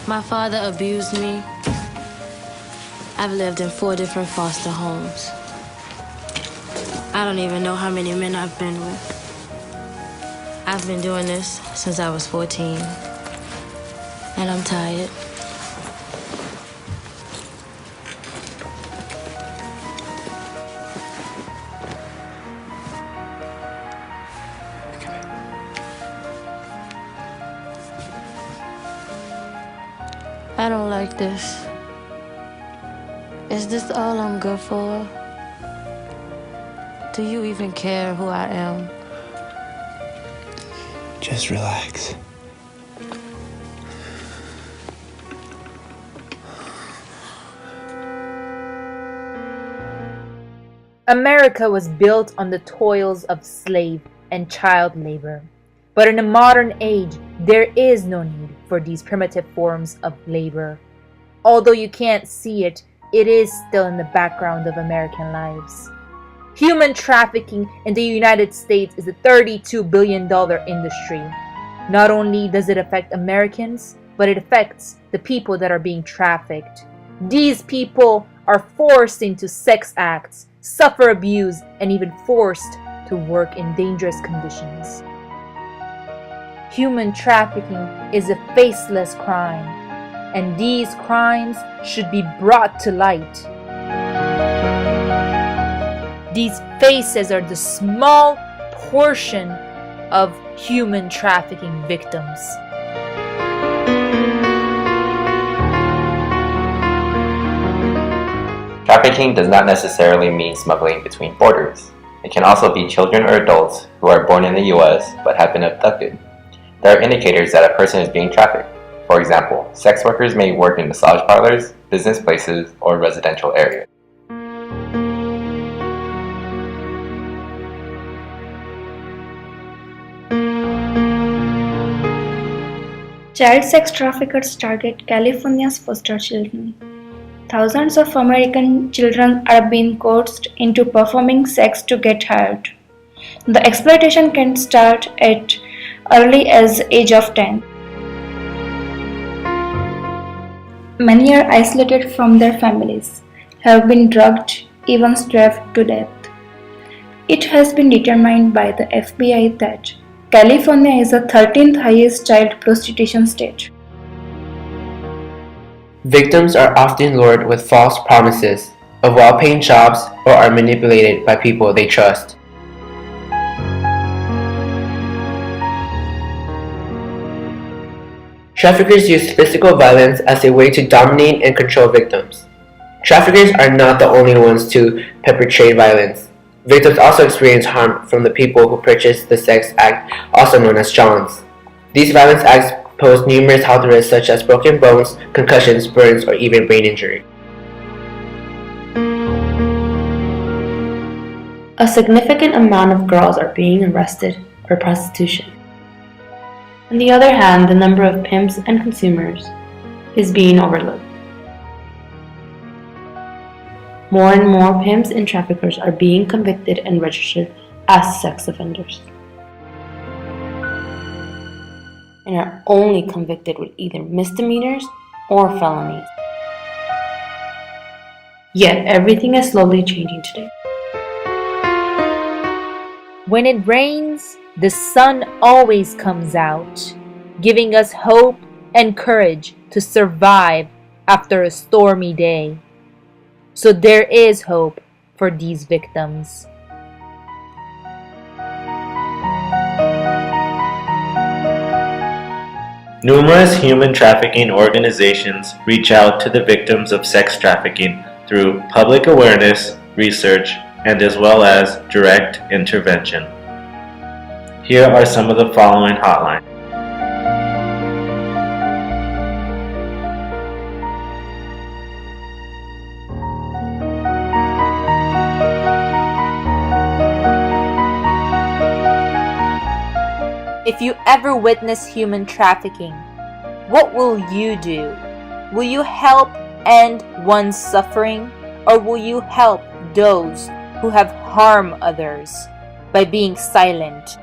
My father abused me. I've lived in 4 different foster homes. I don't even know how many men I've been with. I've been doing this since I was 14. And I'm tired. I don't like this. Is this all I'm good for? Do you even care who I am? Just relax. America was built on the toils of slave and child labor. But in a modern age, there is no need for these primitive forms of labor. Although you can't see it, it is still in the background of American lives. Human trafficking in the United States is a $32 billion industry. Not only does it affect Americans, but it affects the people that are being trafficked. These people are forced into sex acts, suffer abuse, and even forced to work in dangerous conditions. Human trafficking is a faceless crime, and these crimes should be brought to light. These faces are the small portion of human trafficking victims. Trafficking does not necessarily mean smuggling between borders. It can also be children or adults who are born in the US but have been abducted. There are indicators that a person is being trafficked. For example, sex workers may work in massage parlors, business places, or residential areas. Child sex traffickers target California's foster children. Thousands of American children are being coerced into performing sex to get hired. The exploitation can start at early as age of 10. Many are isolated from their families, have been drugged, even starved to death. It has been determined by the FBI that California is the 13th highest child prostitution state. Victims are often lured with false promises of well-paying jobs or are manipulated by people they trust. Traffickers use physical violence as a way to dominate and control victims. Traffickers are not the only ones to perpetrate violence. Victims also experience harm from the people who purchase the sex act, also known as Johns. These violence acts pose numerous health risks such as broken bones, concussions, burns, or even brain injury. A significant amount of girls are being arrested for prostitution. On the other hand, the number of pimps and consumers is being overlooked. More and more pimps and traffickers are being convicted and registered as sex offenders, and are only convicted with either misdemeanors or felonies. Yet everything is slowly changing today. When it rains, the sun always comes out, giving us hope and courage to survive after a stormy day. So there is hope for these victims. Numerous human trafficking organizations reach out to the victims of sex trafficking through public awareness, research, and as well as direct intervention. Here are some of the following hotlines. If you ever witness human trafficking, what will you do? Will you help end one's suffering, or will you help those who have harmed others by being silent